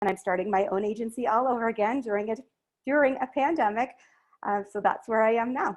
I'm starting my own agency all over again during a pandemic. So that's where I am now.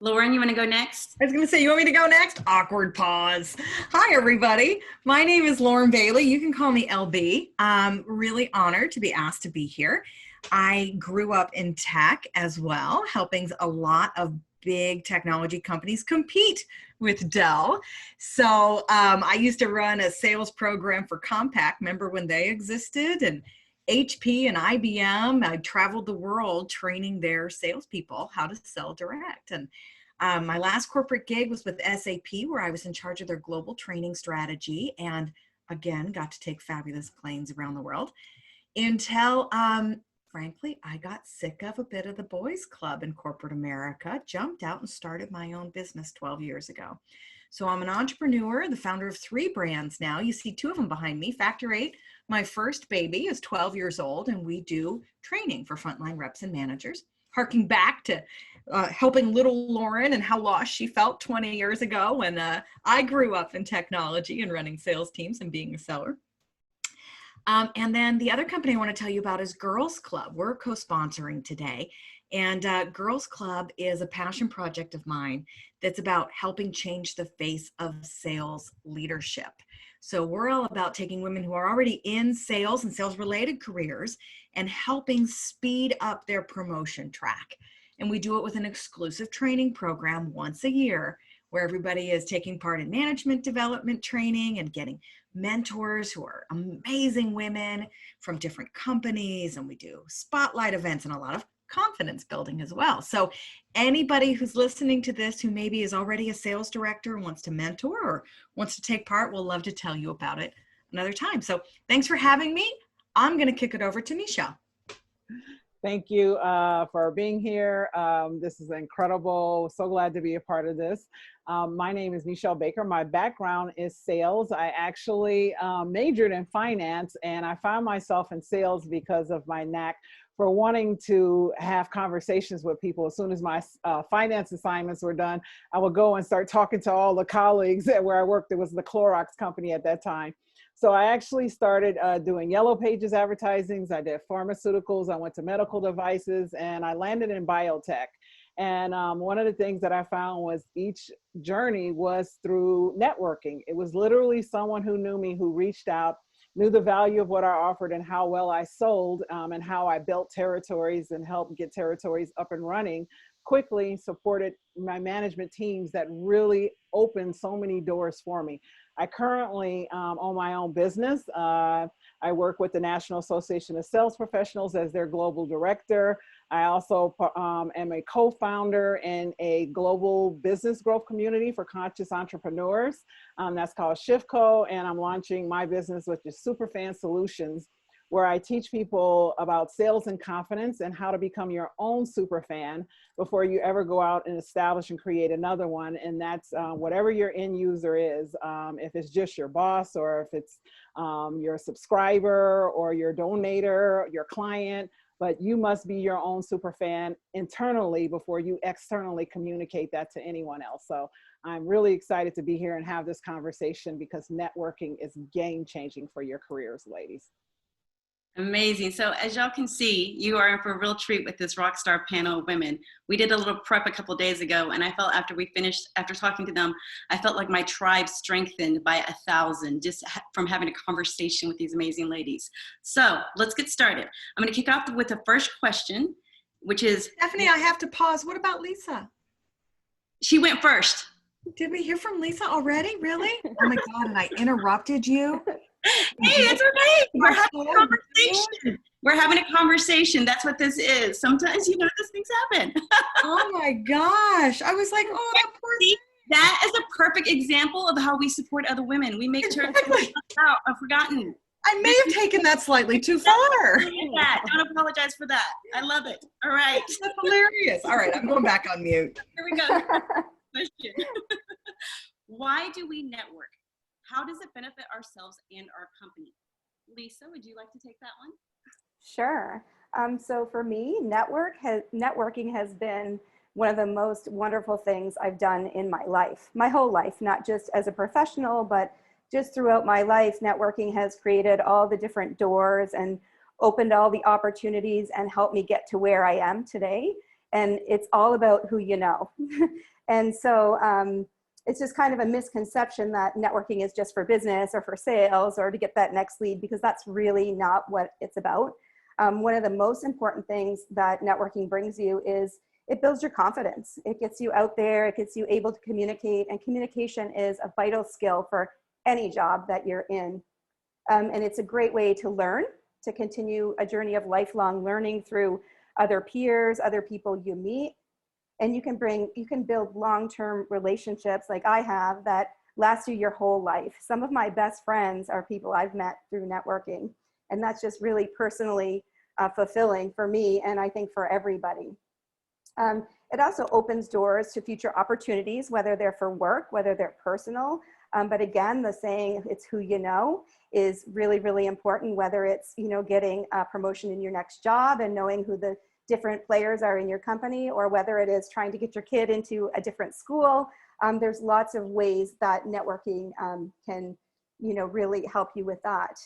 Lauren, you want to go next? I was going to say, you want me to go next? Awkward pause. Hi, everybody. My name is Lauren Bailey. You can call me LB. I'm really honored to be asked to be here. I grew up in tech as well, helping a lot of big technology companies compete with Dell. So I used to run a sales program for Compaq. Remember when they existed? And HP and IBM. I traveled the world training their salespeople how to sell direct. And my last corporate gig was with SAP, where I was in charge of their global training strategy, and again, got to take fabulous planes around the world until, frankly, I got sick of a bit of the boys club in corporate America, jumped out and started my own business 12 years ago. So I'm an entrepreneur, the founder of 3 brands now. You see 2 of them behind me. Factor 8, my first baby, is 12 years old, and we do training for frontline reps and managers, harking back to helping little Lauren and how lost she felt 20 years ago when I grew up in technology and running sales teams and being a seller. And then the other company I want to tell you about is Girls Club. We're co-sponsoring today. And Girls Club is a passion project of mine that's about helping change the face of sales leadership. So we're all about taking women who are already in sales and sales-related careers and helping speed up their promotion track. And we do it with an exclusive training program once a year where everybody is taking part in management development training and getting mentors who are amazing women from different companies. And we do spotlight events and a lot of confidence building as well. So anybody who's listening to this who maybe is already a sales director and wants to mentor or wants to take part, we'll love to tell you about it another time. So thanks for having me. I'm going to kick it over to Michelle. Thank you for being here. This is incredible. So glad to be a part of this. My name is Michelle Baker. My background is sales. I actually majored in finance, and I found myself in sales because of my knack for wanting to have conversations with people. As soon as my finance assignments were done, I would go and start talking to all the colleagues at where I worked. It was the Clorox company at that time. So I actually started doing Yellow Pages advertisings. I did pharmaceuticals. I went to medical devices, and I landed in biotech. And one of the things that I found was each journey was through networking. It was literally someone who knew me, who reached out, knew the value of what I offered and how well I sold, and how I built territories and helped get territories up and running quickly, supported my management teams that really opened so many doors for me. I currently own my own business. I work with the National Association of Sales Professionals as their global director. I also am a co-founder in a global business growth community for conscious entrepreneurs. That's called ShiftCo, and I'm launching my business, which is Superfan Solutions, where I teach people about sales and confidence and how to become your own superfan before you ever go out and establish and create another one. And that's whatever your end user is, if it's just your boss, or if it's your subscriber or your donator, your client, but you must be your own superfan internally before you externally communicate that to anyone else. So I'm really excited to be here and have this conversation, because networking is game-changing for your careers, ladies. Amazing. So as y'all can see, you are in for a real treat with this rock star panel of women. We did a little prep a couple days ago, and I felt after we finished, after talking to them, I felt like my tribe strengthened by 1,000 just from having a conversation with these amazing ladies. So let's get started. I'm going to kick off with the first question, which is... Stephanie, I have to pause. What about Lisa? She went first. Did we hear from Lisa already? Really? Oh my God, and I interrupted you. Hey, it's okay. We're having a conversation. We're having a conversation. That's what this is. Sometimes, you know, these things happen. Oh my gosh. I was like, oh, that poor thing. That is a perfect example of how we support other women. We make sure Exactly. I've forgotten. I may have taken that slightly too far. Don't apologize for that. I love it. All right. That's hilarious. All right, I'm going back on mute. Here we go. Question. Why do we network? How does it benefit ourselves and our company? Lisa, would you like to take that one? Sure. So for me, networking has been one of the most wonderful things I've done in my life, my whole life, not just as a professional, but just throughout my life. Networking has created all the different doors and opened all the opportunities and helped me get to where I am today. And it's all about who you know. And so it's just kind of a misconception that networking is just for business or for sales or to get that next lead, because that's really not what it's about. One of the most important things that networking brings you is it builds your confidence. It gets you out there, it gets you able to communicate, and communication is a vital skill for any job that you're in. And it's a great way to learn, to continue a journey of lifelong learning through other peers, other people you meet. And you can build long-term relationships like I have that last you your whole life. Some of my best friends are people I've met through networking. And that's just really personally fulfilling for me, and I think for everybody. It also opens doors to future opportunities, whether they're for work, whether they're personal. But again, the saying, it's who you know, is really, really important, whether it's, you know, getting a promotion in your next job and knowing who the different players are in your company, or whether it is trying to get your kid into a different school. There's lots of ways that networking can, you know, really help you with that.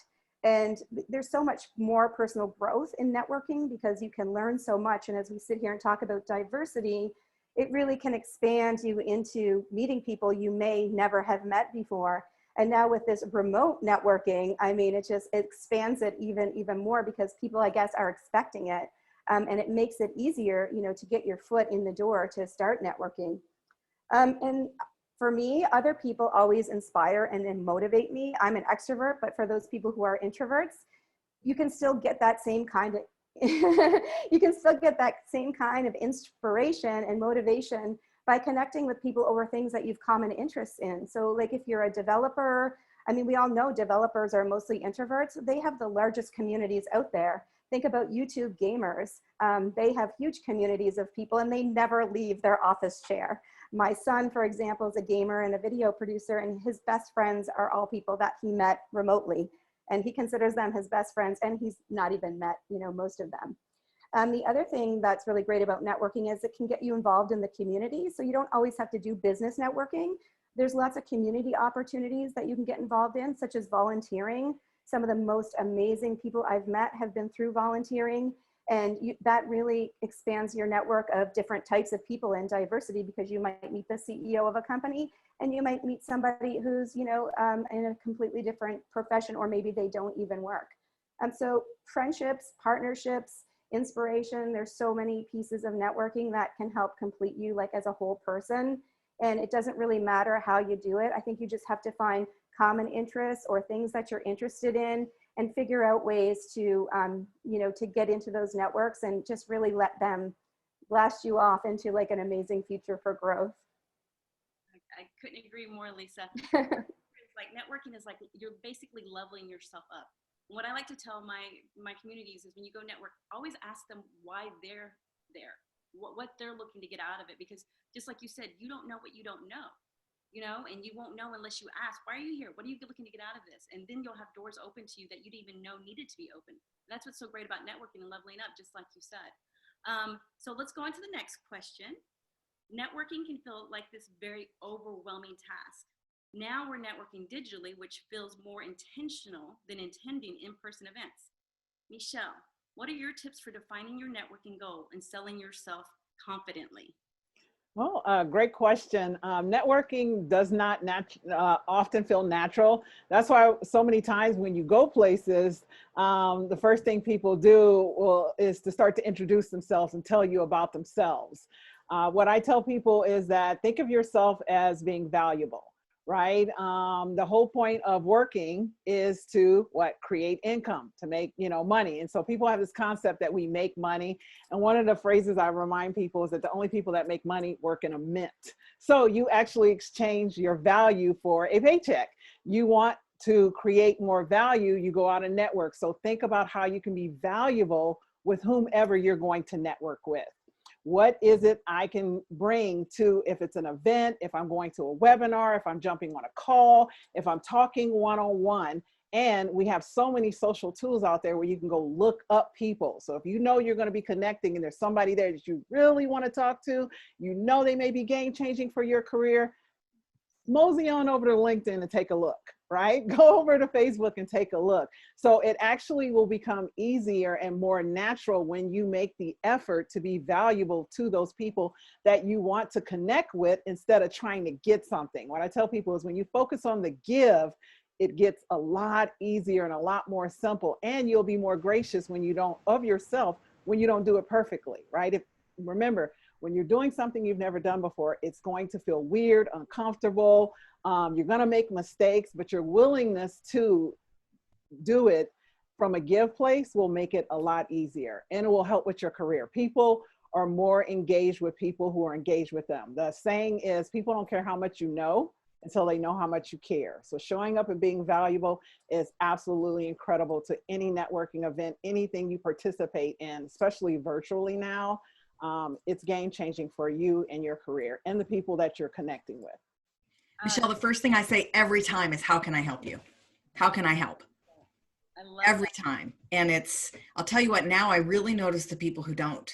And there's so much more personal growth in networking because you can learn so much. And as we sit here and talk about diversity, it really can expand you into meeting people you may never have met before. And now with this remote networking, I mean, it expands it even more because people, I guess, are expecting it. And it makes it easier, you know, to get your foot in the door to start networking. And for me, other people always inspire and motivate me. I'm an extrovert, but for those people who are introverts, you can still get that same kind of you can still get that same kind of inspiration and motivation by connecting with people over things that you've common interests in. So like if you're a developer, I mean, we all know developers are mostly introverts. They have the largest communities out there. Think about YouTube gamers. They have huge communities of people and they never leave their office chair. My son, for example, is a gamer and a video producer, and his best friends are all people that he met remotely. And he considers them his best friends, and he's not even met, you know, most of them. The other thing that's really great about networking is it can get you involved in the community. So you don't always have to do business networking. There's lots of community opportunities that you can get involved in, such as volunteering. Some of the most amazing people I've met have been through volunteering. And that really expands your network of different types of people and diversity, because you might meet the CEO of a company and you might meet somebody who's, you know, in a completely different profession, or maybe they don't even work. So friendships, partnerships, inspiration, there's so many pieces of networking that can help complete you like as a whole person. And it doesn't really matter how you do it. I think you just have to find common interests or things that you're interested in and figure out ways to, you know, to get into those networks and just really let them blast you off into like an amazing future for growth. I couldn't agree more, Lisa. It's like networking is like you're basically leveling yourself up. What I like to tell my communities is when you go network, always ask them why they're there, what they're looking to get out of it. Because just like you said, you don't know what you don't know. You know, and you won't know unless you ask, why are you here? What are you looking to get out of this? And then you'll have doors open to you that you didn't even know needed to be open. And that's what's so great about networking and leveling up, just like you said. So let's go on to the next question. Networking can feel like this very overwhelming task. Now we're networking digitally, which feels more intentional than attending in-person events. Michelle, what are your tips for defining your networking goal and selling yourself confidently? Well, great question. Networking does not often feel natural. That's why so many times when you go places, the first thing people do is to start to introduce themselves and tell you about themselves. What I tell people is that think of yourself as being valuable, right? The whole point of working is to create income, to make, you know, money. And so people have this concept that we make money. And one of the phrases I remind people is that the only people that make money work in a mint. So you actually exchange your value for a paycheck. You want to create more value, you go out and network. So think about how you can be valuable with whomever you're going to network with. What is it I can bring to, if it's an event, if I'm going to a webinar, if I'm jumping on a call, if I'm talking one-on-one, And we have so many social tools out there where you can go look up people. So if you know you're going to be connecting and there's somebody there that you really want to talk to, you know they may be game changing for your career, mosey on over to LinkedIn and take a look, right? Go over to Facebook and take a look. So it actually will become easier and more natural when you make the effort to be valuable to those people that you want to connect with instead of trying to get something. What I tell people is when you focus on the give, it gets a lot easier and a lot more simple, and you'll be more gracious when you don't of yourself when you don't do it perfectly, right? Remember, when you're doing something you've never done before, it's going to feel weird, uncomfortable. You're going to make mistakes, but your willingness to do it from a give place will make it a lot easier, and it will help with your career. People are more engaged with people who are engaged with them. The saying is, people don't care how much you know until they know how much you care. So showing up and being valuable is absolutely incredible to any networking event, anything you participate in, especially virtually now. It's game changing for you and your career and the people that you're connecting with. Michelle, the first thing I say every time is, how can I help you? How can I help? I love Every time. And I'll tell you what, now I really notice the people who don't,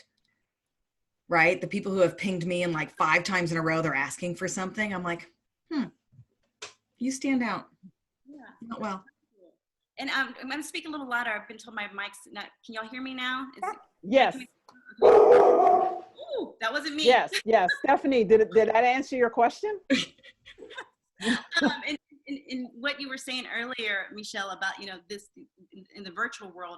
right? The people who have pinged me and like 5 times in a row, they're asking for something. I'm like, you stand out. Yeah. Not well. And I'm going to speak a little louder. I've been told my mic's not. Can y'all hear me now? Yes. Ooh, that wasn't me. Yes. Stephanie, did that answer your question? In what you were saying earlier, Michelle, about, this in the virtual world,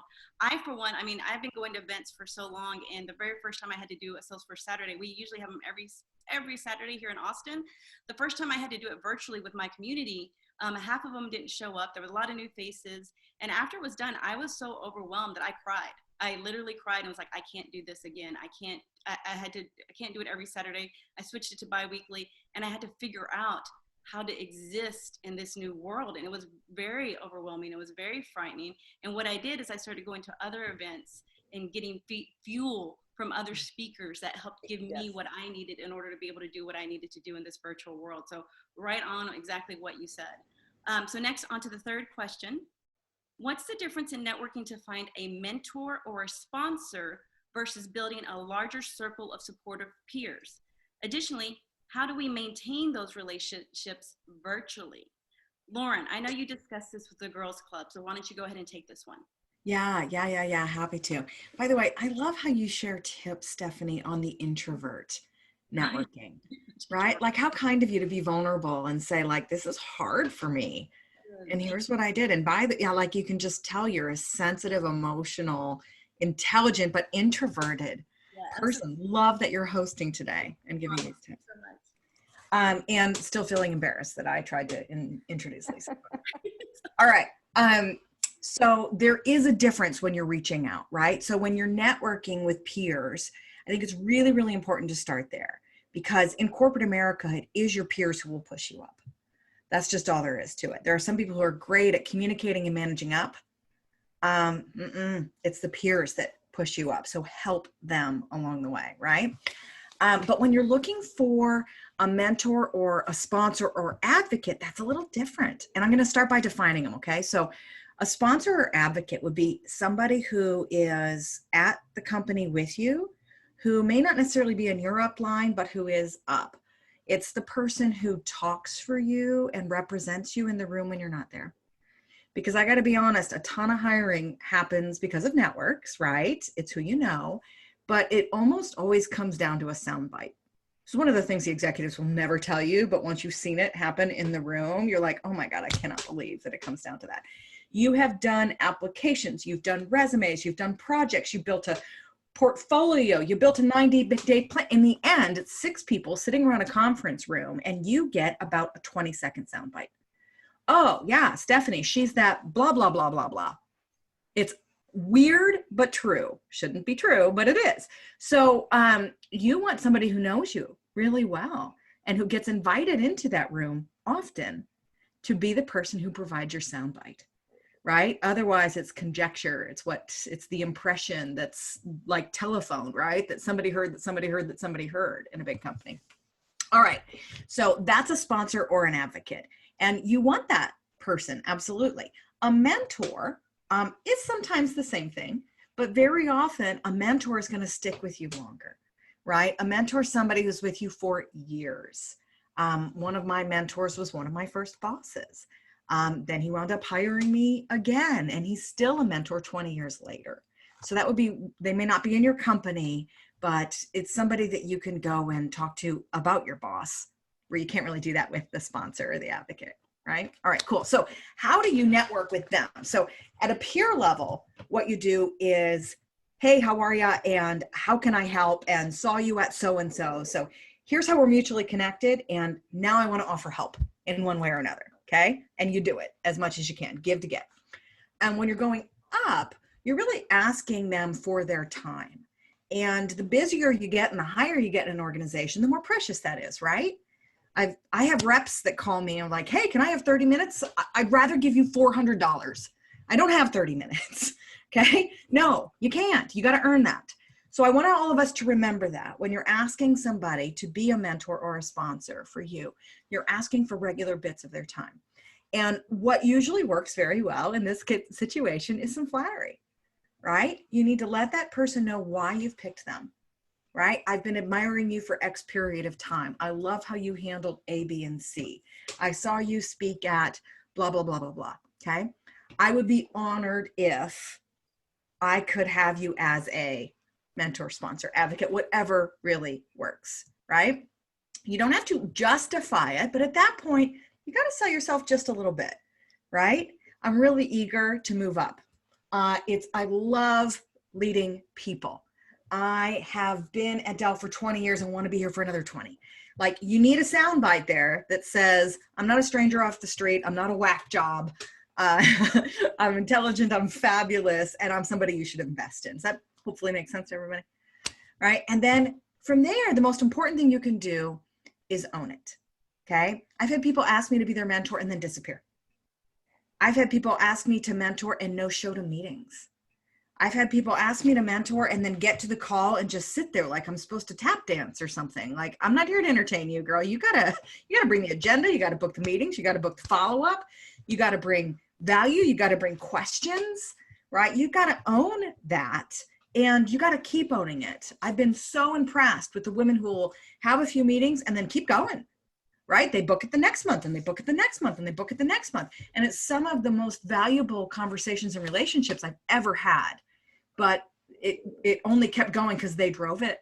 for one, I've been going to events for so long, and the very first time I had to do a Salesforce Saturday, we usually have them every Saturday here in Austin. The first time I had to do it virtually with my community, half of them didn't show up. There was a lot of new faces, and after it was done, I was so overwhelmed that I cried. I literally cried and was like, I can't do this again. I can't do it every Saturday. I switched it to bi-weekly, and I had to figure out how to exist in this new world. And it was very overwhelming. It was very frightening. And what I did is I started going to other events and getting fuel from other speakers that helped give me what I needed in order to be able to do what I needed to do in this virtual world. So right on exactly what you said. So next, on to the third question. What's the difference in networking to find a mentor or a sponsor versus building a larger circle of supportive peers? Additionally, how do we maintain those relationships virtually? Lauren, I know you discussed this with the Girls Club, so why don't you go ahead and take this one? Yeah. Happy to. By the way, I love how you share tips, Stephanie, on the introvert networking, right? Like, how kind of you to be vulnerable and say, like, this is hard for me. And here's what I did. And like, you can just tell you're a sensitive, emotional, intelligent, but introverted person. Love that you're hosting today and giving these tips. And still feeling embarrassed that I tried to introduce Lisa. All right. So there is a difference when you're reaching out, right? So when you're networking with peers, I think it's really, really important to start there, because in corporate America, it is your peers who will push you up. That's just all there is to it. There are some people who are great at communicating and managing up. It's the peers that push you up. So help them along the way, right? But when you're looking for a mentor or a sponsor or advocate, that's a little different. And I'm going to start by defining them, okay? So a sponsor or advocate would be somebody who is at the company with you, who may not necessarily be in your upline, but who is up. It's the person who talks for you and represents you in the room when you're not there. Because I got to be honest, a ton of hiring happens because of networks, right? It's who you know. But it almost always comes down to a soundbite. It's one of the things the executives will never tell you, but once you've seen it happen in the room, you're like, oh my God, I cannot believe that it comes down to that. You have done applications, you've done resumes, you've done projects, you built a portfolio, you built a 90-day plan. In the end, it's 6 people sitting around a conference room, and you get about a 20-second soundbite. Oh yeah, Stephanie, she's that blah, blah, blah, blah, blah. It's weird, but true. Shouldn't be true, but it is. So you want somebody who knows you really well and who gets invited into that room often to be the person who provides your soundbite, right? Otherwise, it's conjecture. It's the impression that's like telephone, right? That somebody heard, that somebody heard, that somebody heard in a big company. All right. So that's a sponsor or an advocate. And you want that person, absolutely. A mentor is sometimes the same thing, but very often a mentor is going to stick with you longer, right? A mentor is somebody who's with you for years. One of my mentors was one of my first bosses. Then he wound up hiring me again, and he's still a mentor 20 years later. So that would be, they may not be in your company, but it's somebody that you can go and talk to about your boss, where you can't really do that with the sponsor or the advocate, right? All right, cool. So how do you network with them? So at a peer level, what you do is, hey, how are you? And how can I help? And saw you at so-and-so. So here's how we're mutually connected. And now I want to offer help in one way or another. Okay. And you do it as much as you can, give to get. And when you're going up, you're really asking them for their time. And the busier you get and the higher you get in an organization, the more precious that is, right? I have reps that call me and are like, hey, can I have 30 minutes? I'd rather give you $400. I don't have 30 minutes. Okay. No, you can't. You got to earn that. So I want all of us to remember that when you're asking somebody to be a mentor or a sponsor for you, you're asking for regular bits of their time. And what usually works very well in this situation is some flattery, right? You need to let that person know why you've picked them, right? I've been admiring you for X period of time. I love how you handled A, B, and C. I saw you speak at blah, blah, blah, blah, blah, okay? I would be honored if I could have you as a mentor, sponsor, advocate, whatever really works, right? You don't have to justify it, but at that point, you got to sell yourself just a little bit, right? I'm really eager to move up. I love leading people. I have been at Dell for 20 years and want to be here for another 20. Like, you need a soundbite there that says, I'm not a stranger off the street. I'm not a whack job. I'm intelligent. I'm fabulous. And I'm somebody you should invest in. Does that hopefully make sense to everybody? Right. And then from there, the most important thing you can do is own it. Okay. I've had people ask me to be their mentor and then disappear. I've had people ask me to mentor and no show to meetings. I've had people ask me to mentor and then get to the call and just sit there like I'm supposed to tap dance or something. Like, I'm not here to entertain you, girl. You gotta bring the agenda. You gotta book the meetings. You gotta book the follow-up. You gotta bring value. You gotta bring questions, right? You gotta own that. And you got to keep owning it. I've been so impressed with the women who will have a few meetings and then keep going, right? They book it the next month and they book it the next month and they book it the next month. And it's some of the most valuable conversations and relationships I've ever had. But it only kept going because they drove it,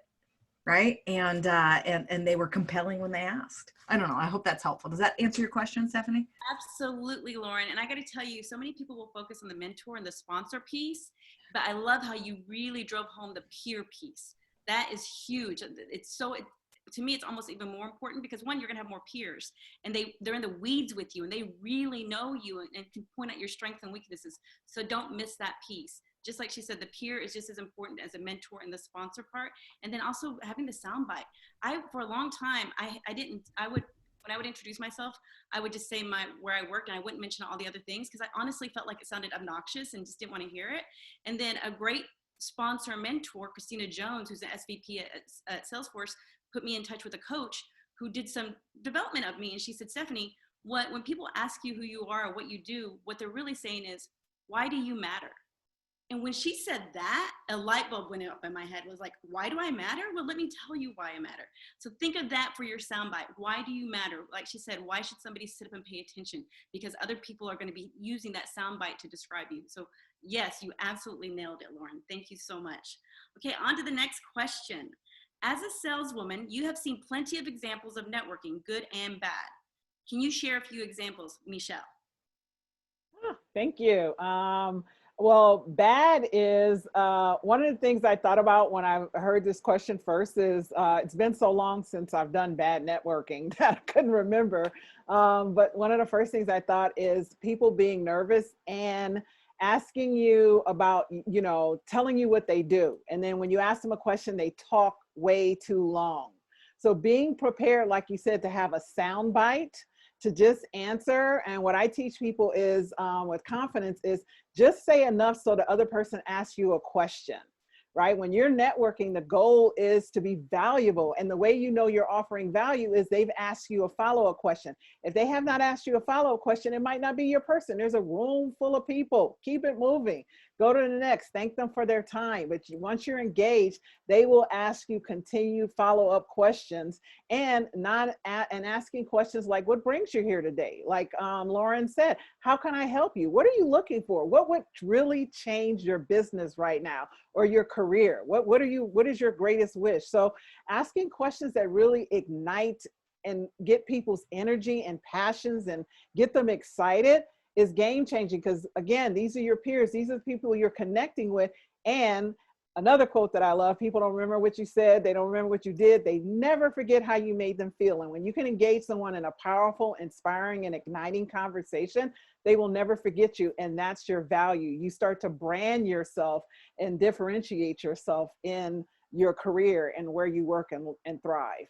right? And they were compelling when they asked. I don't know. I hope that's helpful. Does that answer your question, Stephanie? Absolutely, Lauren. And I got to tell you, so many people will focus on the mentor and the sponsor piece, but I love how you really drove home the peer piece. That is huge. To me, it's almost even more important because, one, you're going to have more peers and they're in the weeds with you and they really know you and can point out your strengths and weaknesses. So don't miss that piece. Just like she said, the peer is just as important as a mentor and the sponsor part. And then also having the soundbite. For a long time, when I would introduce myself, I would just say where I worked and I wouldn't mention all the other things because I honestly felt like it sounded obnoxious and just didn't want to hear it. And then a great sponsor mentor, Christina Jones, who's an SVP at Salesforce, put me in touch with a coach who did some development of me. And she said, Stephanie, when people ask you who you are or what you do, what they're really saying is, why do you matter? And when she said that, a light bulb went up in my head. It was like, why do I matter? Well, let me tell you why I matter. So think of that for your soundbite. Why do you matter? Like she said, why should somebody sit up and pay attention? Because other people are going to be using that soundbite to describe you. So yes, you absolutely nailed it, Lauren. Thank you so much. Okay, on to the next question. As a saleswoman, you have seen plenty of examples of networking, good and bad. Can you share a few examples, Michelle? Thank you. Well, bad is one of the things I thought about when I heard this question first is it's been so long since I've done bad networking that I couldn't remember. But one of the first things I thought is people being nervous and asking you about, telling you what they do. And then when you ask them a question, they talk way too long. So being prepared, like you said, to have a sound bite to just answer. And what I teach people is with confidence is just say enough so the other person asks you a question, right? When you're networking, the goal is to be valuable. And the way you know you're offering value is they've asked you a follow-up question. If they have not asked you a follow-up question, it might not be your person. There's a room full of people. Keep it moving. Go to the next. Thank them for their time. But once you're engaged, they will ask you continued follow-up questions, and asking questions like, what brings you here today? Like Lauren said, how can I help you? What are you looking for? What would really change your business right now or your career? What is your greatest wish? So asking questions that really ignite and get people's energy and passions and get them excited is game changing, because again, these are your peers, these are the people you're connecting with. And another quote that I love, people don't remember what you said, they don't remember what you did, they never forget how you made them feel. And when you can engage someone in a powerful, inspiring, and igniting conversation, they will never forget you. And that's your value. You start to brand yourself and differentiate yourself in your career and where you work and thrive.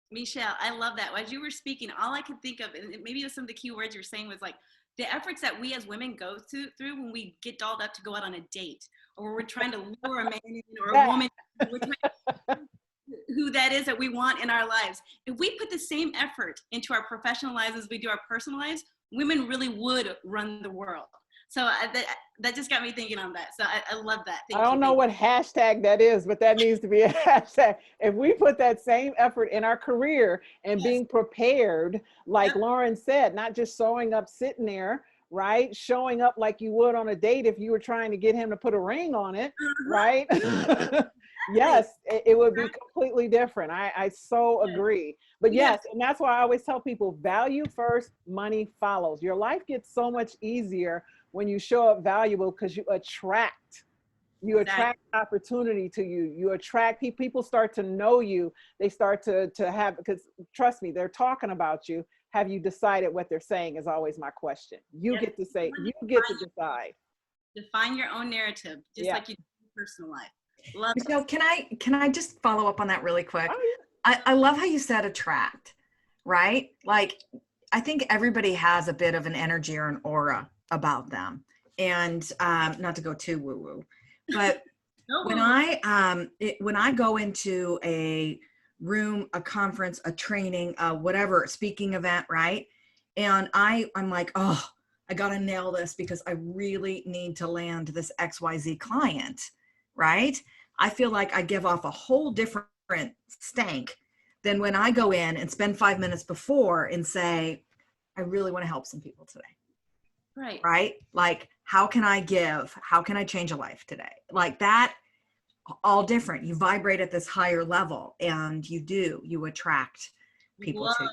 Michelle, I love that. As you were speaking, all I could think of, and maybe some of the key words you're saying, was like the efforts that we as women go through when we get dolled up to go out on a date, or we're trying to lure a man in, or a woman, we're trying who that is that we want in our lives. If we put the same effort into our professional lives as we do our personal lives, women really would run the world. So that just got me thinking on that. So I love that. I don't know what hashtag that is, but that needs to be a hashtag. If we put that same effort in our career and being prepared, like Lauren said, not just showing up, sitting there, right? Showing up like you would on a date if you were trying to get him to put a ring on it, right? Yes, it would be completely different. I so agree. But yes, and that's why I always tell people, value first, money follows. Your life gets so much easier when you show up valuable, because you attract opportunity to you. You attract people start to know you. They start to have, because trust me, they're talking about you. Have you decided what they're saying is always my question. You get to say, you get to decide. Define your own narrative, just like you do in your personal life. Love Michelle, can I just follow up on that really quick? Oh, yeah. I love how you said attract, right? Like, I think everybody has a bit of an energy or an aura about them. And not to go too woo-woo, but when I go into a room, a conference, a training, whatever, speaking event, right? And I'm like, oh, I got to nail this because I really need to land this XYZ client, right? I feel like I give off a whole different stank than when I go in and spend 5 minutes before and say, I really want to help some people today. Right? Like, how can I give? How can I change a life today? Like that, all different. You vibrate at this higher level, and you attract people to you.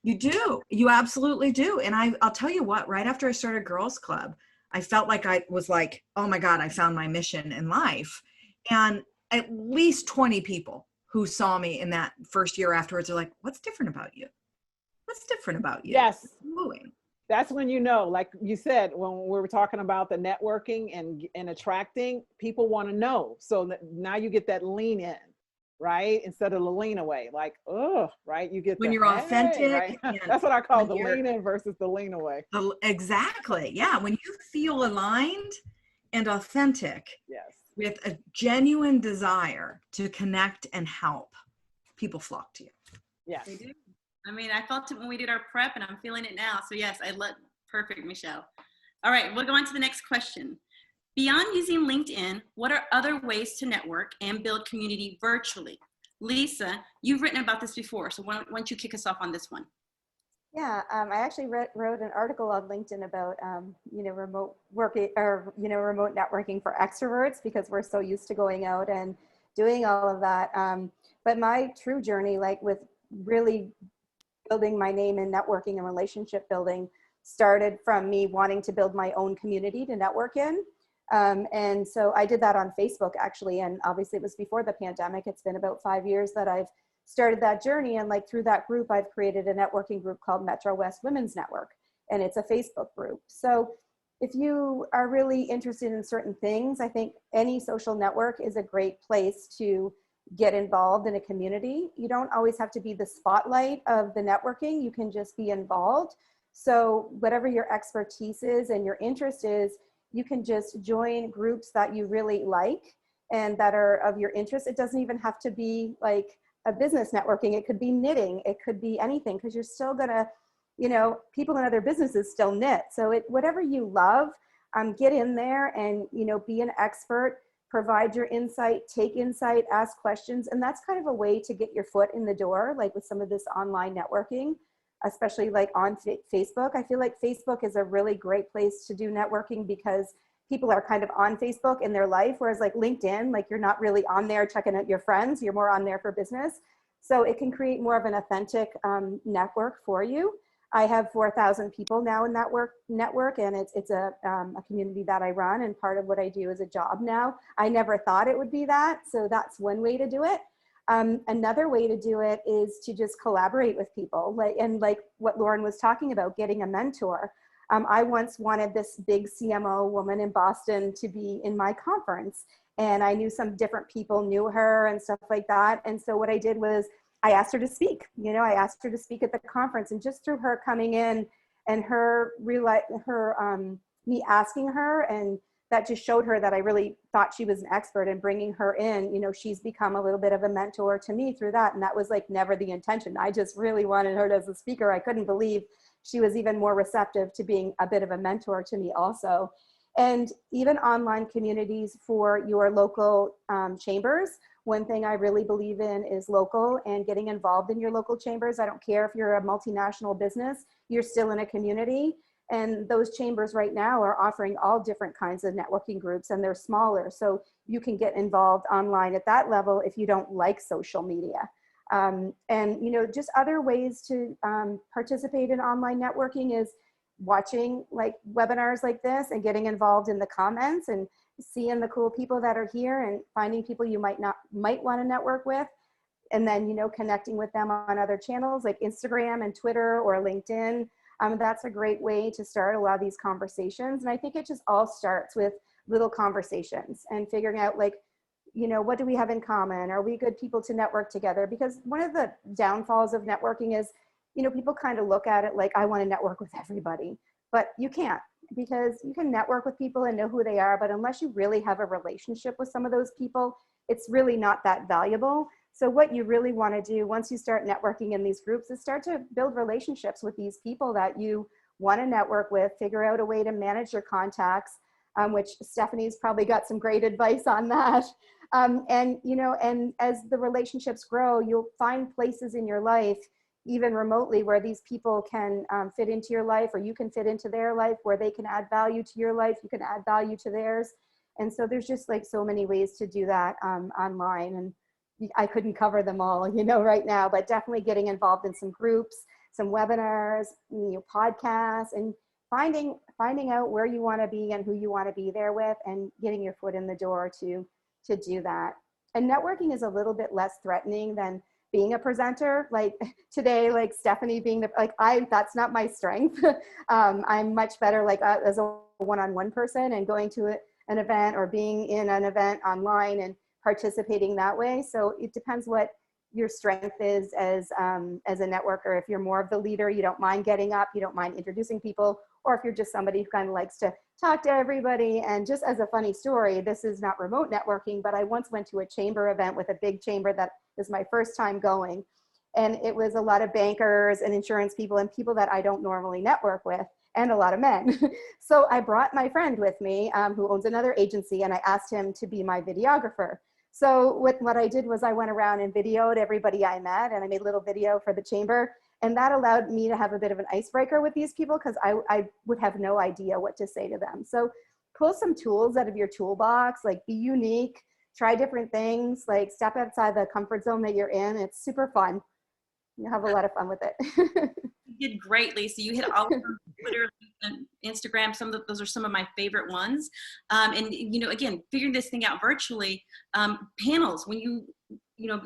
You do. You absolutely do. And I'll tell you what, right after I started Girls Club, I felt like I was like, oh my God, I found my mission in life. And at least 20 people who saw me in that first year afterwards are like, what's different about you? What's different about you? Yes. That's when you know, like you said, when we were talking about the networking and attracting, people want to know. So now you get that lean in, right? Instead of the lean away, like, oh, right? You get when you're authentic. Right? That's what I call the lean in versus the lean away. Exactly. Yeah. When you feel aligned and authentic, yes, with a genuine desire to connect and help, people flock to you. Yes. They do. I mean, I felt it when we did our prep, and I'm feeling it now. So yes, perfect, Michelle. All right, we'll go on to the next question. Beyond using LinkedIn, what are other ways to network and build community virtually? Lisa, you've written about this before, so why don't you kick us off on this one? Yeah, I actually wrote an article on LinkedIn about, remote working or, remote networking for extroverts, because we're so used to going out and doing all of that. But my true journey, like with really building my name in networking and relationship building, started from me wanting to build my own community to network in. And so I did that on Facebook actually. And obviously it was before the pandemic. It's been about 5 years that I've started that journey. And like through that group, I've created a networking group called Metro West Women's Network. And it's a Facebook group. So if you are really interested in certain things, I think any social network is a great place to get involved in a community. You don't always have to be the spotlight of the networking. You can just be involved. So whatever your expertise is and your interest is, you can just join groups that you really like and that are of your interest. It doesn't even have to be like a business networking. It could be knitting. It could be anything, because you're still gonna, you know, people in other businesses still knit. So whatever you love, get in there and, you know, be an expert, provide your insight, take insight, ask questions. And that's kind of a way to get your foot in the door, like with some of this online networking, especially like on Facebook. I feel like Facebook is a really great place to do networking because people are kind of on Facebook in their life, whereas like LinkedIn, like you're not really on there checking out your friends, you're more on there for business. So it can create more of an authentic network for you. I have 4,000 people now in that network, and it's a community that I run, and part of what I do is a job now. I never thought it would be that, so that's one way to do it. Another way to do it is to just collaborate with people, like what Lauren was talking about, getting a mentor. I once wanted this big CMO woman in Boston to be in my conference, and I knew some different people knew her and stuff like that. And so what I did was I asked her to speak. You know, I asked her to speak at the conference, and just through her coming in and me asking her, and that just showed her that I really thought she was an expert, and bringing her in, you know, she's become a little bit of a mentor to me through that. And that was like never the intention. I just really wanted her as a speaker. I couldn't believe she was even more receptive to being a bit of a mentor to me also. And even online communities for your local chambers. One thing I really believe in is local and getting involved in your local chambers. I don't care if you're a multinational business, you're still in a community. And those chambers right now are offering all different kinds of networking groups, and they're smaller. So you can get involved online at that level if you don't like social media. And, you know, just other ways to participate in online networking is watching like webinars like this and getting involved in the comments and seeing the cool people that are here and finding people you might want to network with, and then, you know, connecting with them on other channels like Instagram and Twitter or LinkedIn. That's a great way to start a lot of these conversations. And I think it just all starts with little conversations and figuring out, like, you know, what do we have in common? Are we good people to network together? Because one of the downfalls of networking is, you know, people kind of look at it like, I want to network with everybody, but you can't, because you can network with people and know who they are, but unless you really have a relationship with some of those people, it's really not that valuable. So what you really want to do once you start networking in these groups is start to build relationships with these people that you want to network with, figure out a way to manage your contacts, which Stephanie's probably got some great advice on that. And, you know, and as the relationships grow, you'll find places in your life, even remotely, where these people can fit into your life, or you can fit into their life, where they can add value to your life, you can add value to theirs. And so there's just like so many ways to do that online. And I couldn't cover them all, you know, right now, but definitely getting involved in some groups, some webinars, you know, podcasts, and finding out where you want to be and who you want to be there with, and getting your foot in the door to do that. And networking is a little bit less threatening than being a presenter. Like today, like Stephanie being that's not my strength. I'm much better like as a one-on-one person, and going to an event or being in an event online and participating that way. So it depends what your strength is as a networker. If you're more of the leader, you don't mind getting up, you don't mind introducing people, or if you're just somebody who kind of likes to talk to everybody. And just as a funny story, this is not remote networking, but I once went to a chamber event with a big chamber that was my first time going. And it was a lot of bankers and insurance people and people that I don't normally network with, and a lot of men. So I brought my friend with me who owns another agency, and I asked him to be my videographer. So what I did was I went around and videoed everybody I met, and I made a little video for the chamber. And that allowed me to have a bit of an icebreaker with these people, because I would have no idea what to say to them. So pull some tools out of your toolbox, like be unique, try different things, like step outside the comfort zone that you're in. It's super fun. You have a lot of fun with it. You did great, Lisa. You hit all of them, Twitter and Instagram. Those are some of my favorite ones. And, you know, again, figuring this thing out virtually, panels, when you know,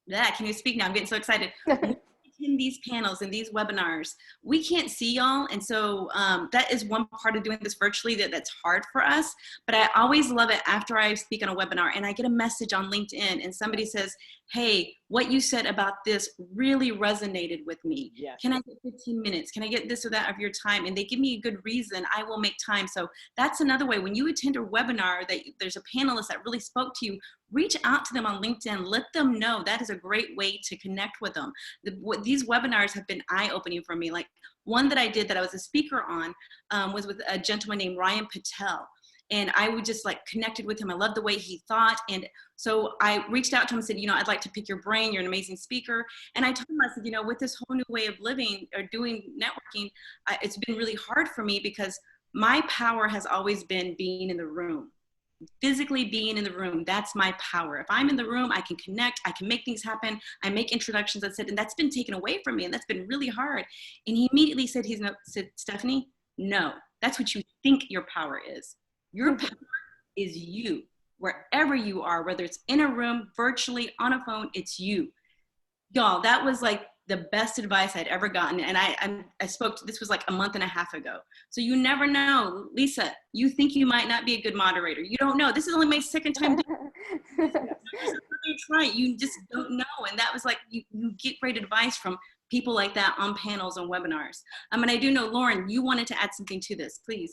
can you speak now? I'm getting so excited. Attend in these panels and these webinars, we can't see y'all. And so that is one part of doing this virtually that's hard for us. But I always love it after I speak on a webinar and I get a message on LinkedIn and somebody says, hey, what you said about this really resonated with me. Yes. Can I get 15 minutes? Can I get this or that of your time? And they give me a good reason. I will make time. So that's another way. When you attend a webinar that there's a panelist that really spoke to you, reach out to them on LinkedIn. Let them know. That is a great way to connect with them. These webinars have been eye-opening for me. Like one that I did that I was a speaker on was with a gentleman named Ryan Patel. And I would just like connected with him. I loved the way he thought. And so I reached out to him and said, you know, I'd like to pick your brain. You're an amazing speaker. And I told him, I said, you know, with this whole new way of living or doing networking, it's been really hard for me because my power has always been being in the room, physically being in the room. That's my power. If I'm in the room, I can connect, I can make things happen. I make introductions, I said, and that's been taken away from me. And that's been really hard. And he immediately said, Stephanie, no, that's what you think your power is. Your power is you. Wherever you are, whether it's in a room, virtually, on a phone, it's you. Y'all, that was like the best advice I'd ever gotten. And I spoke to, this was like a month and a half ago. So you never know. Lisa, you think you might not be a good moderator. You don't know. This is only my second time doing it. You just don't know. And that was like, you get great advice from people like that on panels and webinars. And I do know, Lauren, you wanted to add something to this, please.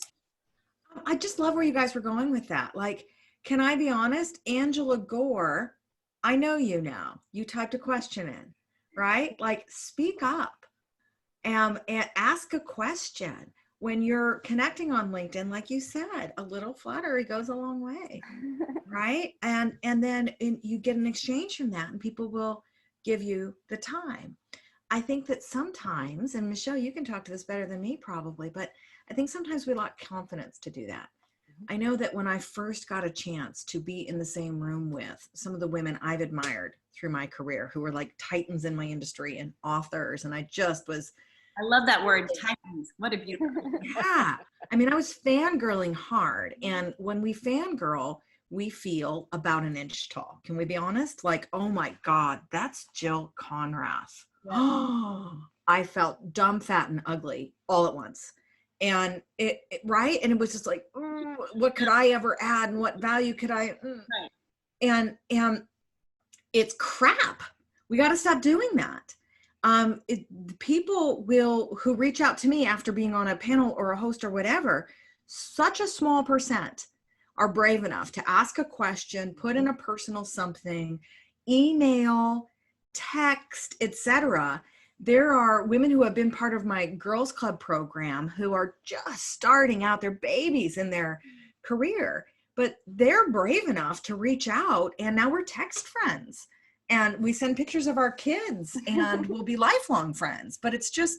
I just love where you guys were going with that. Like, can I be honest? Angela Gore, I know you now. You typed a question in, right? Like, speak up and ask a question. When you're connecting on LinkedIn, like you said, a little flattery goes a long way, right? And then you get an exchange from that and people will give you the time. I think that sometimes, and Michelle, you can talk to this better than me probably, but I think sometimes we lack confidence to do that. I know that when I first got a chance to be in the same room with some of the women I've admired through my career, who were like titans in my industry and authors, and I just was. I love that word, titans. What a beautiful. Yeah. I mean, I was fangirling hard. And when we fangirl, we feel about an inch tall. Can we be honest? Like, oh my God, that's Jill Conrath. Oh, I felt dumb, fat, and ugly all at once. And it right. And it was just like, what could I ever add? And what value could I? Right. And it's crap. We got to stop doing that. People who reach out to me after being on a panel or a host or whatever, such a small percent are brave enough to ask a question, put in a personal something, email, text, etc. There are women who have been part of my Girls Club program who are just starting out, they're babies in their career, but they're brave enough to reach out, and now we're text friends and we send pictures of our kids and we'll be lifelong friends. But it's just,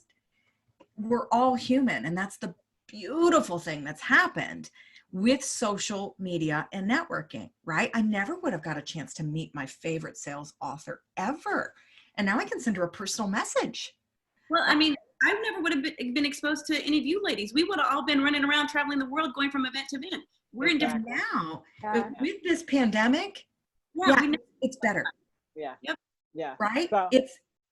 we're all human, and that's the beautiful thing that's happened with social media and networking, right? I never would have got a chance to meet my favorite sales author ever. And now I can send her a personal message. Well, I mean, I never would have been exposed to any of you ladies. We would have all been running around traveling the world, going from event to event. We're in different now. Yeah. But with this pandemic, it's better. Yeah. Yep. Yeah. Right? So,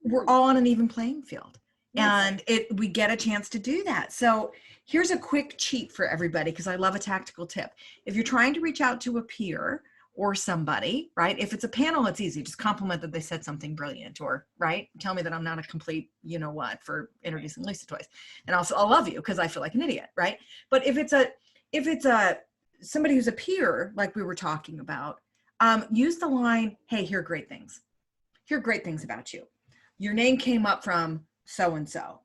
We're all on an even playing field. And we get a chance to do that. So here's a quick cheat for everybody, because I love a tactical tip. If you're trying to reach out to a peer or somebody, right? If it's a panel, it's easy. Just compliment that they said something brilliant, or right? Tell me that I'm not a complete, you know what, for introducing Lisa twice. And also I'll love you because I feel like an idiot, right? But if it's somebody who's a peer, like we were talking about, use the line, hey, here are great things. Here are great things about you. Your name came up from so-and-so,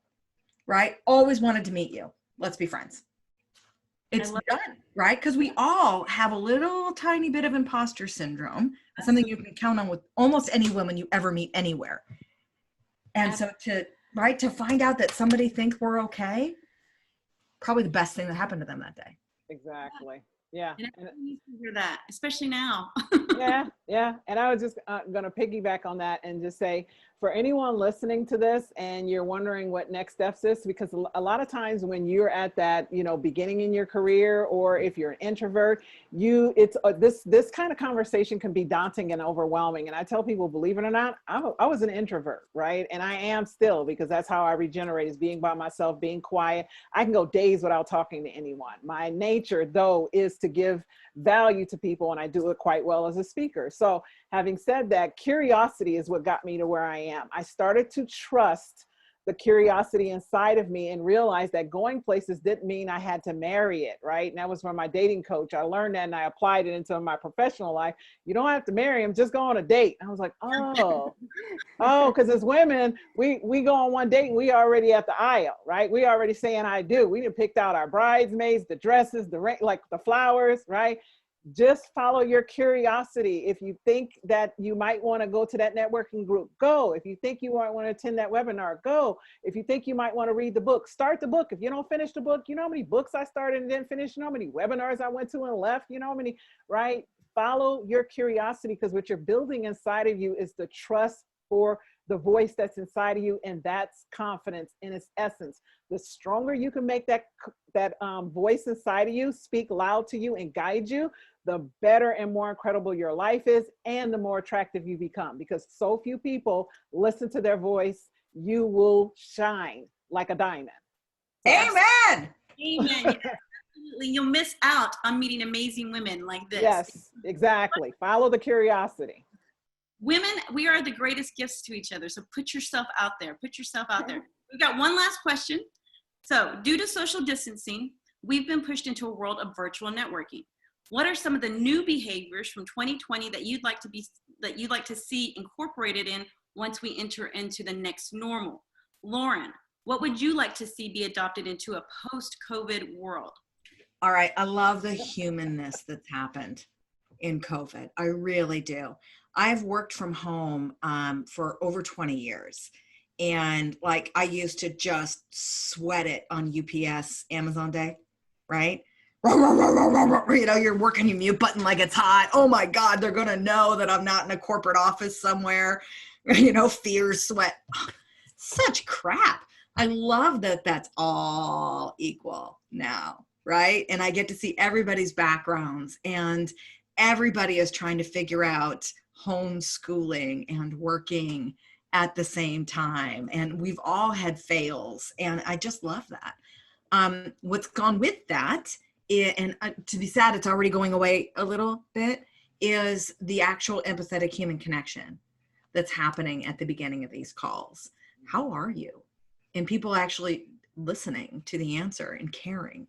right? Always wanted to meet you. Let's be friends. It's done, right? Because we all have a little tiny bit of imposter syndrome. That's something you can count on with almost any woman you ever meet anywhere. And so to find out that somebody thinks we're okay, probably the best thing that happened to them that day. exactly. Yeah. And everyone needs to hear that, especially now. Yeah. And I was just going to piggyback on that and just say, for anyone listening to this and you're wondering what next steps is, because a lot of times when you're at that, you know, beginning in your career, or if you're an introvert, this kind of conversation can be daunting and overwhelming. And I tell people, believe it or not, I was an introvert, right? And I am still, because that's how I regenerate, is being by myself, being quiet. I can go days without talking to anyone. My nature, though, is to give value to people, and I do it quite well as a speaker. So having said that, curiosity is what got me to where I am. I started to trust the curiosity inside of me and realized that going places didn't mean I had to marry it, right? And that was from my dating coach. I learned that and I applied it into my professional life. You don't have to marry him, just go on a date. I was like, oh, because as women, we go on one date and we already at the aisle, right? We already saying I do. We done picked out our bridesmaids, the dresses, like the flowers, right? Just follow your curiosity. If you think that you might want to go to that networking group, go. If you think you might want to attend that webinar, go. If you think you might want to read the book, start the book. If you don't finish the book, you know how many books I started and didn't finish? You know how many webinars I went to and left? You know how many, right? Follow your curiosity, because what you're building inside of you is the trust for the voice that's inside of you, and that's confidence in its essence. The stronger you can make that voice inside of you speak loud to you and guide you, the better and more incredible your life is, and the more attractive you become. Because so few people listen to their voice, you will shine like a diamond. Amen. Amen. Absolutely. You'll miss out on meeting amazing women like this. Yes, exactly. Follow the curiosity. Women, we are the greatest gifts to each other. So put yourself out there. Put yourself out there. We've got one last question. So due to social distancing, we've been pushed into a world of virtual networking. What are some of the new behaviors from 2020 that you'd like to see incorporated in once we enter into the next normal? Lauren, what would you like to see be adopted into a post-COVID world? All right. I love the humanness that's happened in COVID. I really do. I've worked from home for over 20 years. And like, I used to just sweat it on UPS, Amazon Day, right? You know, you're working your mute button like it's hot. Oh my God, they're going to know that I'm not in a corporate office somewhere. You know, fear, sweat, such crap. I love that that's all equal now, right? And I get to see everybody's backgrounds, and everybody is trying to figure out homeschooling and working at the same time. And we've all had fails, and I just love that. What's gone with that, and to be sad, it's already going away a little bit, is the actual empathetic human connection that's happening at the beginning of these calls. How are you? And people actually listening to the answer and caring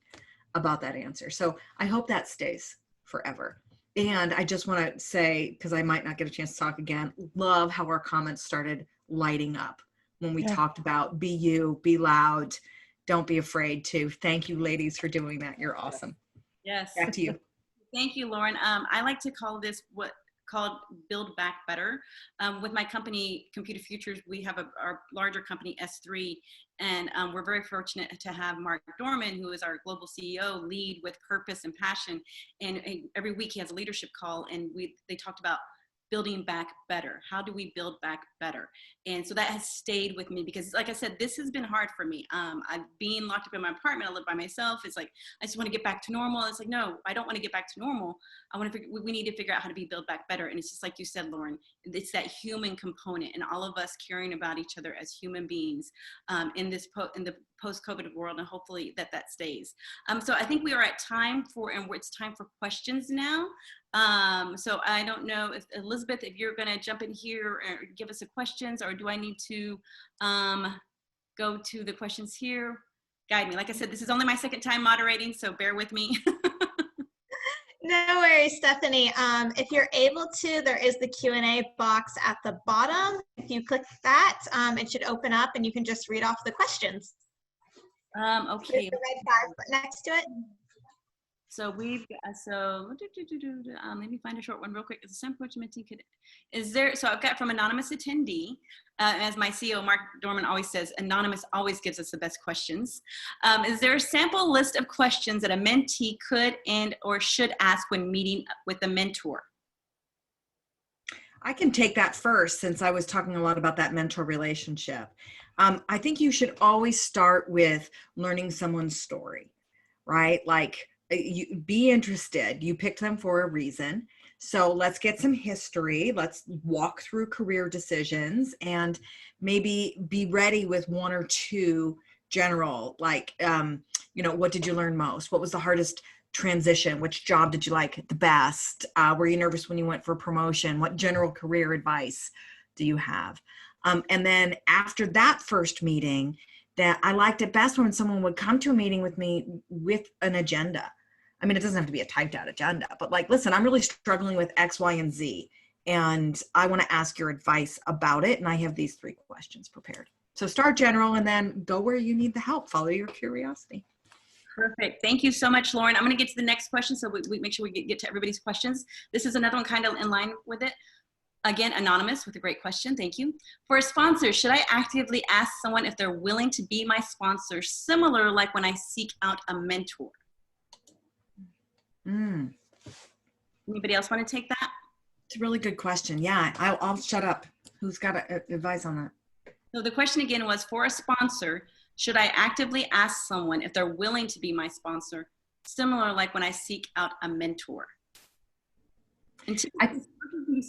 about that answer. So I hope that stays forever. And I just want to say, because I might not get a chance to talk again, love how our comments started lighting up when we talked about be you, be loud, don't be afraid to. Thank you, ladies, for doing that. You're awesome. Yes. Back to you. Thank you, Lauren. I like to call this called Build Back Better. With my company, Computer Futures, we have our larger company, S3, and we're very fortunate to have Mark Dorman, who is our global CEO, lead with purpose and passion. And every week he has a leadership call, and they talked about building back better. How do we build back better? And so that has stayed with me, because like I said, this has been hard for me. I've been locked up in my apartment. I live by myself. It's like, I just want to get back to normal. It's like, no, I don't want to get back to normal. We need to figure out how to build back better. And it's just like you said, Lauren, it's that human component, and all of us caring about each other as human beings in the post-COVID world, and hopefully that stays. So I think we are at time it's time for questions now. So I don't know if Elizabeth, if you're going to jump in here or give us the questions, or do I need to go to the questions here? Guide me. Like I said, this is only my second time moderating, so bear with me. No worries, Stephanie. If you're able to, there is the Q&A box at the bottom. If you click that, it should open up and you can just read off the questions. Okay. There's the red bar next to it. So we've let me find a short one real quick. So I've got from anonymous attendee, as my CEO Mark Dorman always says, anonymous always gives us the best questions. Is there a sample list of questions that a mentee could and or should ask when meeting with a mentor? I can take that first since I was talking a lot about that mentor relationship. I think you should always start with learning someone's story, right? Like you be interested. You picked them for a reason. So let's get some history. Let's walk through career decisions and maybe be ready with one or two general, like, what did you learn most? What was the hardest transition? Which job did you like the best? Were you nervous when you went for a promotion? What general career advice do you have? And then after that first meeting, that I liked it best when someone would come to a meeting with me with an agenda. I mean, it doesn't have to be a typed out agenda, but like, listen, I'm really struggling with X, Y, and Z, and I want to ask your advice about it. And I have these 3 questions prepared. So start general and then go where you need the help. Follow your curiosity. Perfect. Thank you so much, Lauren. I'm going to get to the next question, so we make sure we get to everybody's questions. This is another one kind of in line with it. Again, anonymous with a great question. Thank you. For a sponsor, should I actively ask someone if they're willing to be my sponsor, similar like when I seek out a mentor? Anybody else want to take that? It's a really good question. Yeah, I'll shut up. Who's got advice on that? So the question again was, for a sponsor, should I actively ask someone if they're willing to be my sponsor, similar like when I seek out a mentor?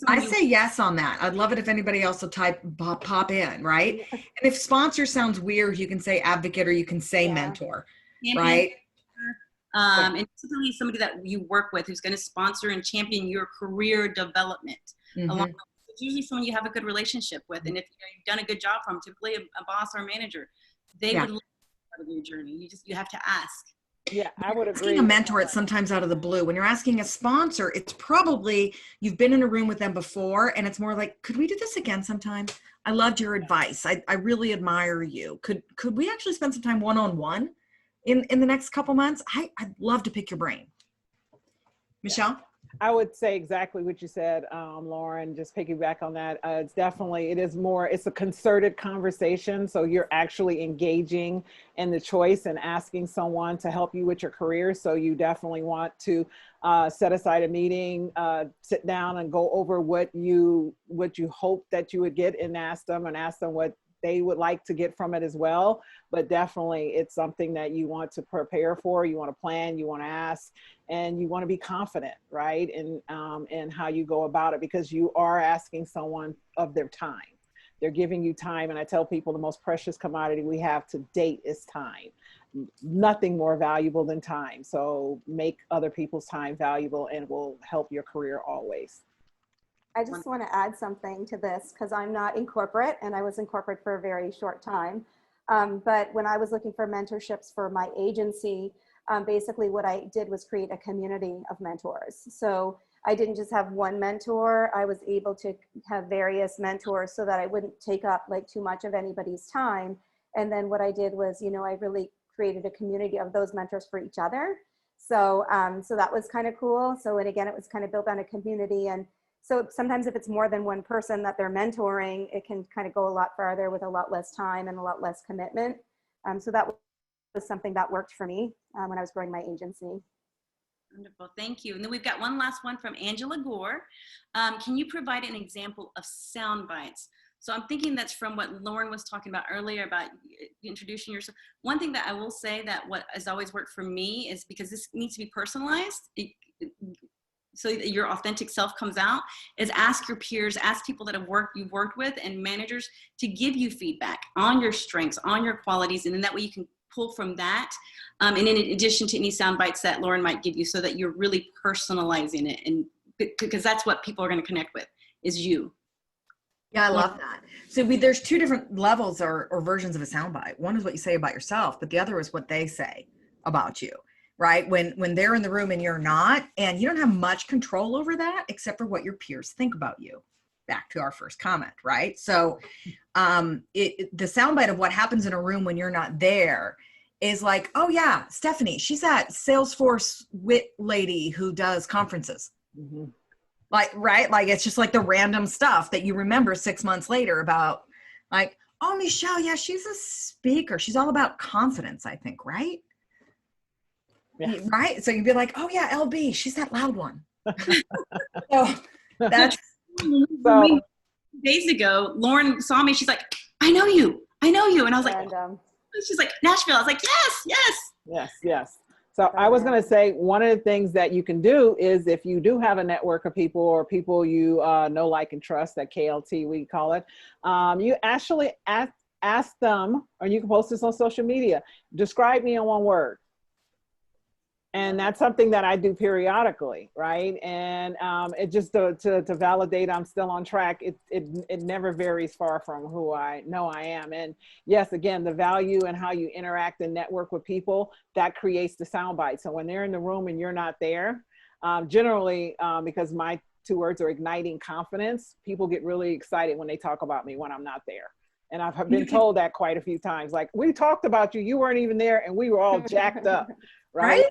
I say yes on that. I'd love it if anybody else will pop in, right? And if sponsor sounds weird, you can say advocate or you can say mentor, right? And typically somebody that you work with who's going to sponsor and champion your career development. It's usually someone you have a good relationship with. And if you've done a good job from typically a boss or a manager, they would love part of your journey. You have to ask. Yeah, I would agree. Asking a mentor, it's sometimes out of the blue. When you're asking a sponsor, it's probably you've been in a room with them before, and it's more like, could we do this again sometime? I loved your advice. I really admire you. Could we actually spend some time one-on-one in the next couple months? I'd love to pick your brain. Michelle? I would say exactly what you said, Lauren, just piggyback on that. It's a concerted conversation. So you're actually engaging in the choice and asking someone to help you with your career. So you definitely want to set aside a meeting, sit down and go over what you hope that you would get and ask them what they would like to get from it as well. But definitely it's something that you want to prepare for, you want to plan, you want to ask, and you want to be confident, right? In how you go about it, because you are asking someone of their time. They're giving you time. And I tell people the most precious commodity we have to date is time. Nothing more valuable than time. So make other people's time valuable and will help your career always. I just want to add something to this because I'm not in corporate and I was in corporate for a very short time. But when I was looking for mentorships for my agency, basically what I did was create a community of mentors. So I didn't just have one mentor. I was able to have various mentors so that I wouldn't take up like too much of anybody's time. And then what I did was, I really created a community of those mentors for each other. So, so that was kind of cool. So, and again, it was kind of built on a community. And so sometimes if it's more than one person that they're mentoring, it can kind of go a lot farther with a lot less time and a lot less commitment. So that was something that worked for me when I was growing my agency. Wonderful, thank you. And then we've got one last one from Angela Gore. Can you provide an example of sound bites? So I'm thinking that's from what Lauren was talking about earlier about introducing yourself. One thing that I will say that what has always worked for me is because this needs to be personalized, so that your authentic self comes out, is ask your peers, ask people that you've worked with and managers to give you feedback on your strengths, on your qualities, and then that way you can pull from that. And in addition to any sound bites that Lauren might give you, so that you're really personalizing it, and because that's what people are going to connect with is you. Yeah, I love that. So there's 2 different levels or versions of a soundbite. One is what you say about yourself, but the other is what they say about you, right? When they're in the room and you're not, and you don't have much control over that except for what your peers think about you. Back to our first comment, right? So the soundbite of what happens in a room when you're not there is like, oh yeah, Stephanie, she's that Salesforce wit lady who does conferences. Mm-hmm. Like, right? Like, it's just like the random stuff that you remember 6 months later about, like, oh, Michelle, yeah, she's a speaker. She's all about confidence, I think, right? Yeah. Right? So you'd be like, oh yeah, LB, she's that loud one. So that's So days ago, Lauren saw me. She's like, I know you. And I was like, Random. she's like, Nashville. I was like, yes, yes. yes, yes. So I was going to say, one of the things that you can do is, if you do have a network of people or people you know, like, and trust, that KLT, we call it, you actually ask them, or you can post this on social media, describe me in one word. And that's something that I do periodically, right? And it just to validate I'm still on track. It never varies far from who I know I am. And yes, again, the value and how you interact and network with people, that creates the soundbite. So when they're in the room and you're not there, generally, because my 2 words are igniting confidence, people get really excited when they talk about me when I'm not there. And I've been told that quite a few times. Like, we talked about you, you weren't even there, and we were all jacked up. Right?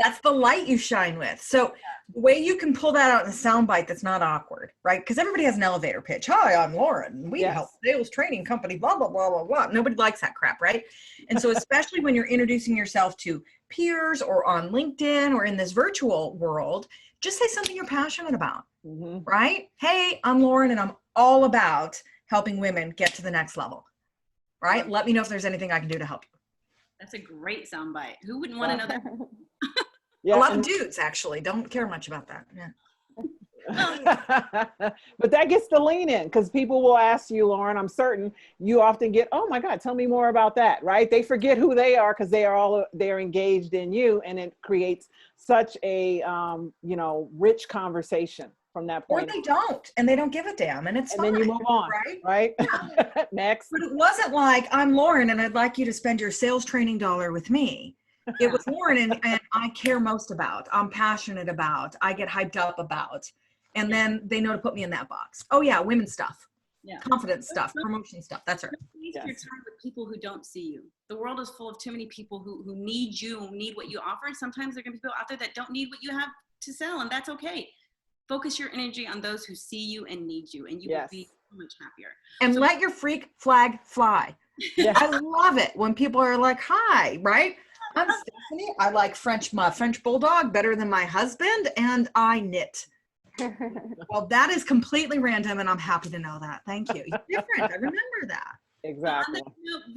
That's the light you shine with. So the way you can pull that out in a soundbite that's not awkward, right? Because everybody has an elevator pitch. Hi, I'm Lauren. We help sales training company, blah, blah, blah, blah, blah. Nobody likes that crap, right? And so especially when you're introducing yourself to peers or on LinkedIn or in this virtual world, just say something you're passionate about, right? Hey, I'm Lauren, and I'm all about helping women get to the next level, right? Let me know if there's anything I can do to help you. That's a great soundbite. Who wouldn't want to know that? A lot of dudes actually don't care much about that. But that gets the lean in, because people will ask you, Lauren, I'm certain you often get, oh my God, tell me more about that, right? They forget who they are because they're engaged in you, and it creates such a you know, rich conversation from that point. Or they don't, and they don't give a damn, and it's fine. And then you move on, right? Next. But it wasn't like, I'm Lauren, and I'd like you to spend your sales training dollar with me. It was Lauren, and I care most about, I'm passionate about, I get hyped up about. And then they know to put me in that box. Oh yeah, women's stuff, confidence stuff, promotion stuff. That's right. Waste your time with people who don't see you. The world is full of too many people who need you, who need what you offer. And sometimes there are going to be people out there that don't need what you have to sell, and that's okay. Focus your energy on those who see you and need you, and you will be so much happier. And let your freak flag fly. I love it when people are like, hi, right? I'm Stephanie. I like French bulldog better than my husband, and I knit. Well, that is completely random, and I'm happy to know that. Thank you. You're different. I remember that. Exactly.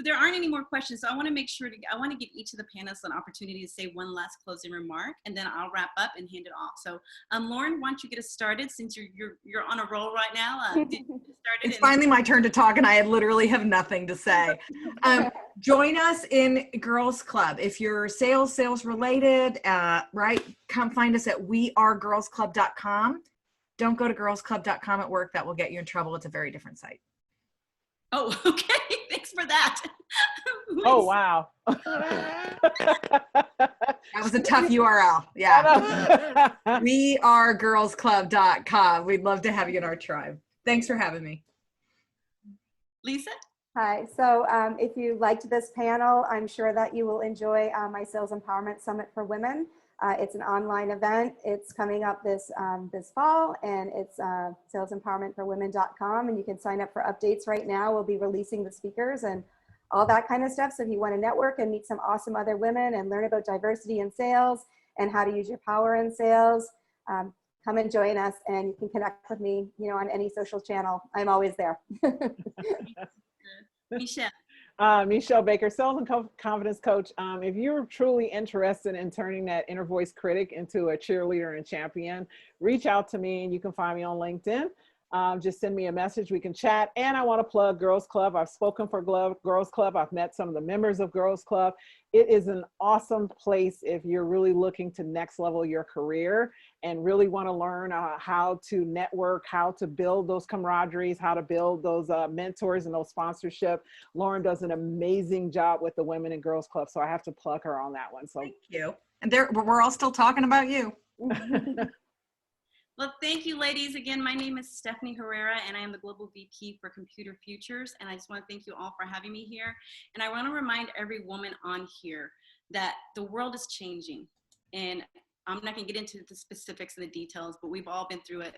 There aren't any more questions, so I want to make sure I want to give each of the panelists an opportunity to say one last closing remark, and then I'll wrap up and hand it off. So, Lauren, why don't you get us started, since you're on a roll right now? It's finally my turn to talk, and I literally have nothing to say. Join us in Girls Club if you're sales related. Right? Come find us at wearegirlsclub.com. Don't go to girlsclub.com at work. That will get you in trouble. It's a very different site. Oh, okay. Thanks for that. Oh, wow. That was a tough URL. Yeah. wearegirlsclub.com. We'd love to have you in our tribe. Thanks for having me. Lisa? Hi. So if you liked this panel, I'm sure that you will enjoy my Sales Empowerment Summit for Women. It's an online event. It's coming up this fall, and it's salesempowermentforwomen.com, and you can sign up for updates right now. We'll be releasing the speakers and all that kind of stuff. So if you want to network and meet some awesome other women and learn about diversity in sales and how to use your power in sales, come and join us, and you can connect with me, on any social channel. I'm always there. Michelle. Michelle Baker, Sales and Confidence Coach. If you're truly interested in turning that inner voice critic into a cheerleader and champion, reach out to me, and you can find me on LinkedIn. Just send me a message, we can chat. And I want to plug Girls Club. I've spoken for Girls Club. I've met some of the members of Girls Club. It is an awesome place if you're really looking to next level your career and really want to learn how to network, how to build those camaraderies, how to build those mentors and those sponsorship. Lauren does an amazing job with the Women in Girls Club, so I have to plug her on that one. So thank you. And we're all still talking about you. Well, thank you, ladies. Again, my name is Stephanie Herrera, and I am the Global VP for Computer Futures. And I just want to thank you all for having me here. And I want to remind every woman on here that the world is changing. And I'm not going to get into the specifics and the details, but we've all been through it,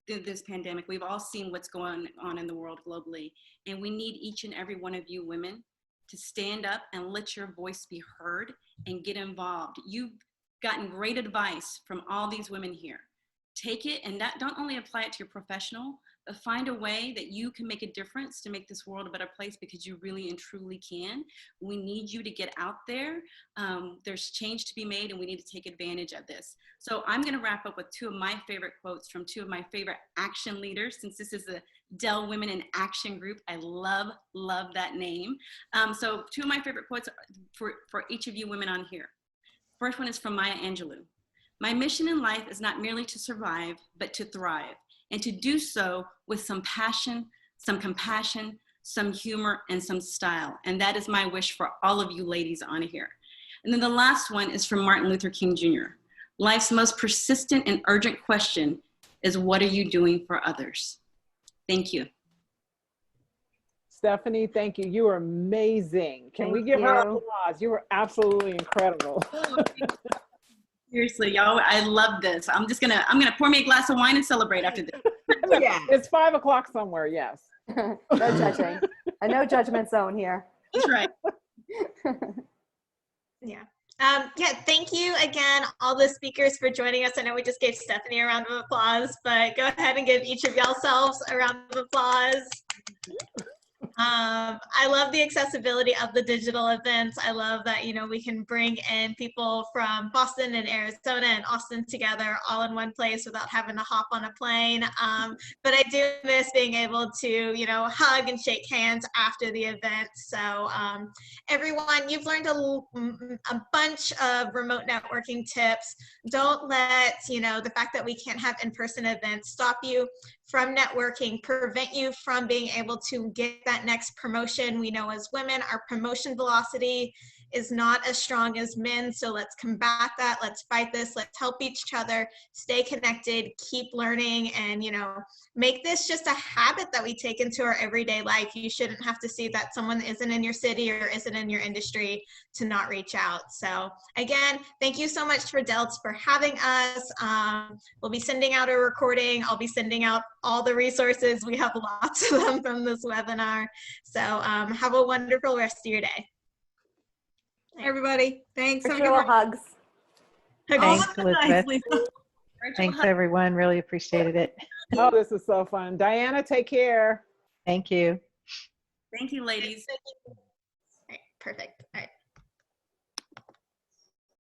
through this pandemic. We've all seen what's going on in the world globally. And we need each and every one of you women to stand up and let your voice be heard and get involved. You've gotten great advice from all these women here. take it and don't only apply it to your professional, but find a way that you can make a difference to make this world a better place, because you really and truly can. We need you to get out there. There's change to be made, and we need to take advantage of this. So I'm going to wrap up with two of my favorite quotes from two of my favorite action leaders, since this is the Dell Women in Action group. I love that name. So two of my favorite quotes for each of you women on here. First one is from Maya Angelou. My mission in life is not merely to survive, but to thrive, and to do so with some passion, some compassion, some humor, and some style. And that is my wish for all of you ladies on here. And then the last one is from Martin Luther King Jr. Life's most persistent and urgent question is, what are you doing for others? Thank you. Stephanie, thank you. You were amazing. Can we give her applause? You were absolutely incredible. Seriously, y'all, I love this. I'm gonna pour me a glass of wine and celebrate after this. Yeah, it's 5 o'clock somewhere. Yes. No judging. A no judgment zone here. That's right. Yeah. Yeah, thank you again, all the speakers, for joining us. I know we just gave Stephanie a round of applause, but go ahead and give each of y'all selves a round of applause. I love the accessibility of the digital events. I love that, you know, we can bring in people from Boston and Arizona and Austin together all in one place without having to hop on a plane. But I do miss being able to, you know, hug and shake hands after the event. So everyone, you've learned a bunch of remote networking tips. Don't let, you know, the fact that we can't have in-person events stop you from networking, prevent you from being able to get that next promotion. We know as women, our promotion velocity is not as strong as men. So let's combat that. Let's fight this. Let's help each other, stay connected, keep learning, and, you know, make this just a habit that we take into our everyday life. You shouldn't have to see that someone isn't in your city or isn't in your industry to not reach out. So again, thank you so much for Delts for having us. We'll be sending out a recording. I'll be sending out all the resources. We have lots of them from this webinar. So have a wonderful rest of your day. Everybody, thanks. Virtual hugs. Thanks, Elizabeth. Thanks, everyone. Really appreciated it. Oh, this is so fun. Diana, take care. Thank you. Thank you, ladies. All right, perfect. All right.